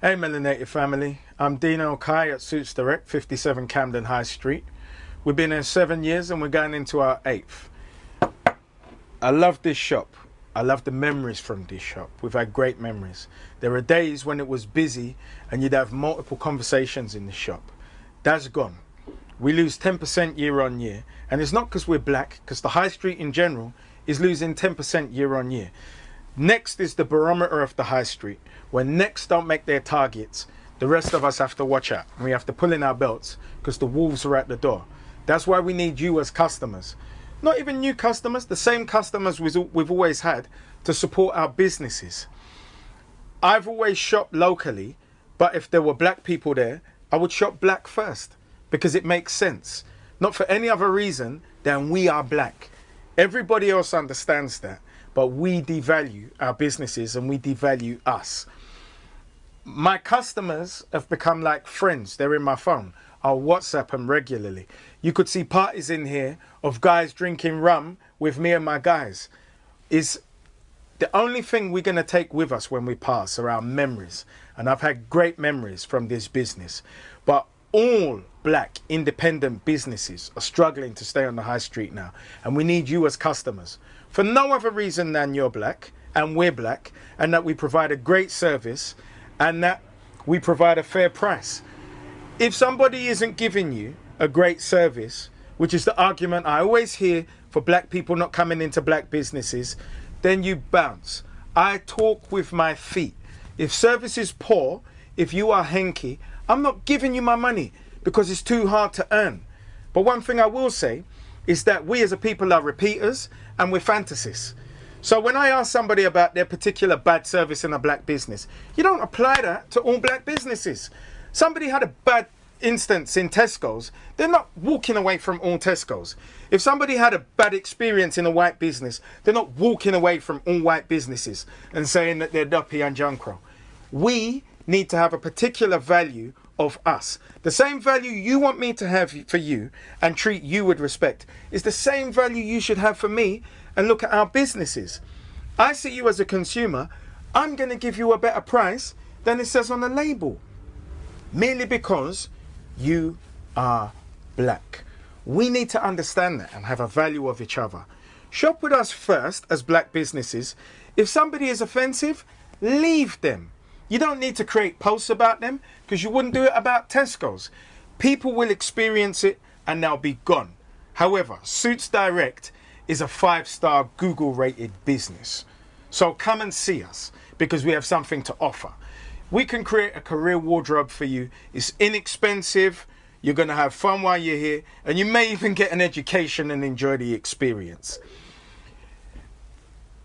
Hey Melanated family, I'm Dino Kai at Suits Direct, 57 Camden High Street. We've been here 7 years and we're going into our 8th. I love this shop. I love the memories from this shop. We've had great memories. There are days when it was busy and you'd have multiple conversations in the shop. That's gone. We lose 10% year on year, and it's not because we're black, because the high street in general is losing 10% year on year. Next is the barometer of the high street. When Next don't make their targets, the rest of us have to watch out. We have to pull in our belts because the wolves are at the door. That's why we need you as customers. Not even new customers, the same customers we've always had to support our businesses. I've always shopped locally, but if there were black people there, I would shop black first because it makes sense. Not for any other reason than we are black. Everybody else understands that, but we devalue our businesses and we devalue us. My customers have become like friends. They're in my phone. I'll WhatsApp them regularly. You could see parties in here of guys drinking rum with me and my guys. Is the only thing we're going to take with us when we pass are our memories. And I've had great memories from this business. But all black independent businesses are struggling to stay on the high street now. And we need you as customers. For no other reason than you're black and we're black, and that we provide a great service and that we provide a fair price. If somebody isn't giving you a great service, which is the argument I always hear for black people not coming into black businesses, then you bounce. I talk with my feet. If service is poor, if you are hanky, I'm not giving you my money because it's too hard to earn. But one thing I will say is that we as a people are repeaters and we're fantasists. So when I ask somebody about their particular bad service in a black business, you don't apply that to all black businesses. Somebody had a bad instance in Tesco's, they're not walking away from all Tesco's. If somebody had a bad experience in a white business, they're not walking away from all white businesses and saying that they're duppy and junkro. We need to have a particular value of us. The same value you want me to have for you and treat you with respect is the same value you should have for me. And look at our businesses. I see you as a consumer. I'm going to give you a better price than it says on the label, merely because you are black. We need to understand that and have a value of each other. Shop with us first as black businesses. If somebody is offensive, leave them. You don't need to create posts about them because you wouldn't do it about Tesco's. People will experience it and they'll be gone. However, Suits Direct is a 5-star Google rated business. So come and see us because we have something to offer. We can create a career wardrobe for you. It's inexpensive. You're going to have fun while you're here. And you may even get an education and enjoy the experience.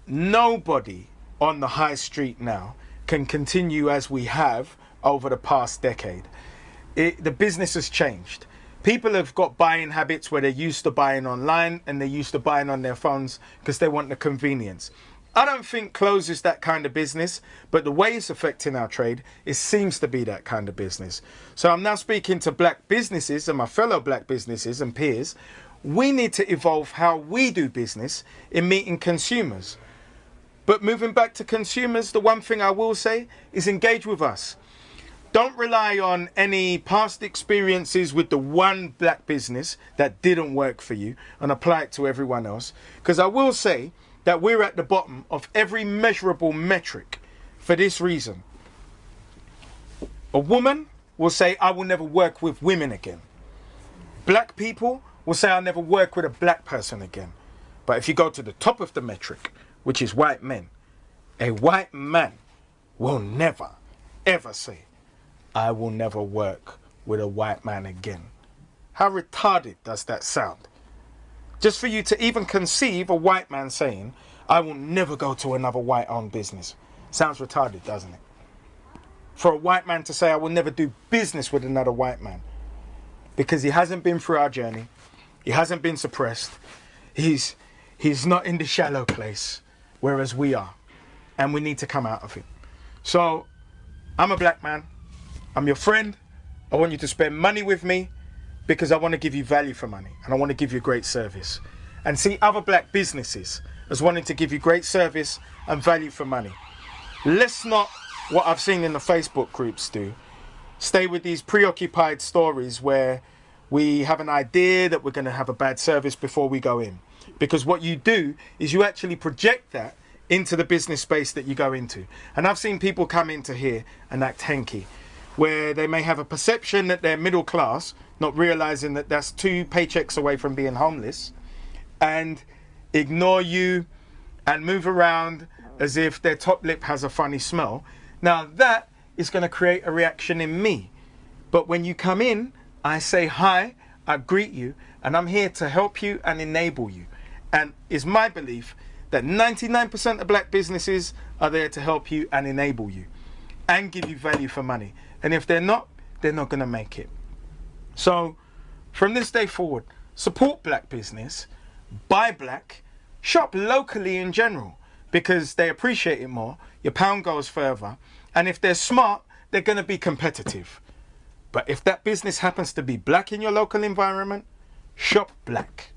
Nobody on the high street now can continue as we have over the past decade. The business has changed. People have got buying habits where they're used to buying online and they're used to buying on their phones because they want the convenience. I don't think clothes is that kind of business, but the way it's affecting our trade, it seems to be that kind of business. So I'm now speaking to black businesses and my fellow black businesses and peers. We need to evolve how we do business in meeting consumers. But moving back to consumers, the one thing I will say is engage with us. Don't rely on any past experiences with the one black business that didn't work for you and apply it to everyone else. Because I will say that we're at the bottom of every measurable metric for this reason. A woman will say, I will never work with women again. Black people will say, I'll never work with a black person again. But if you go to the top of the metric, which is white men, a white man will never, ever say, I will never work with a white man again. How retarded does that sound? Just for you to even conceive a white man saying, I will never go to another white-owned business. Sounds retarded, doesn't it? For a white man to say, I will never do business with another white man. Because he hasn't been through our journey. He hasn't been suppressed. He's not in the shallow place, whereas we are. And we need to come out of it. So, I'm a black man. I'm your friend. I want you to spend money with me because I want to give you value for money and I want to give you great service. And see other black businesses as wanting to give you great service and value for money. Let's not what I've seen in the Facebook groups do. Stay with these preoccupied stories where we have an idea that we're going to have a bad service before we go in. Because what you do is you actually project that into the business space that you go into. And I've seen people come into here and act hanky, where they may have a perception that they're middle class, not realizing that that's 2 paychecks away from being homeless, and ignore you and move around as if their top lip has a funny smell. Now that is going to create a reaction in me. But when you come in, I say hi, I greet you, and I'm here to help you and enable you. And it's my belief that 99% of black businesses are there to help you and enable you and give you value for money. And if they're not going to make it. So from this day forward, support black business, buy black, shop locally in general, because they appreciate it more. Your pound goes further. And if they're smart, they're going to be competitive. But if that business happens to be black in your local environment, shop black.